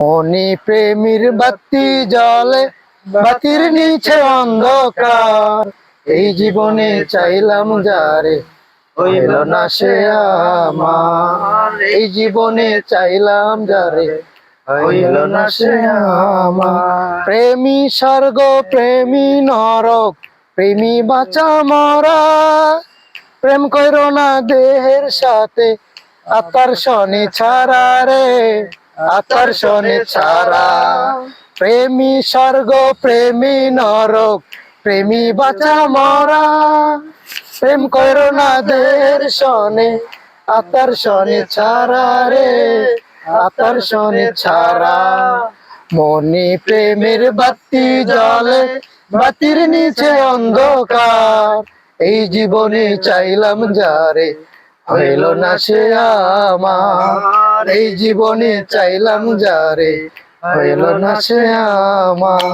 মনি প্রেমীর বাতি জ্বলে, বাতির নিচে অন্ধকার। এই জীবনে চাইলাম যারে, হইল না সে আমার। এই জীবনে চাইলাম যারে, হইল না সে আমার। প্রেমী স্বর্গ, প্রেমী নরক, প্রেমী বাঁচা মরা। প্রেম কইরো না দেহের সাথে, আত্মার শনি ছাড়া রে, আত্মার শনি ছাড়া। প্রেমী স্বর্গ, প্রেমী নরক, প্রেমী বাঁচা মরা। প্রেম কইরো না দেহের শনি, আত্মার শনি ছাড়া রে, আত্মার শনি ছাড়া। মনি প্রেমের বাতি জ্বলে, বাতির নিচে অন্ধকার। এই জীবনে চাইলাম যারে, হইল না সে আমার। এই জীবনে চাইলাম যারে, হইল না সে আমার।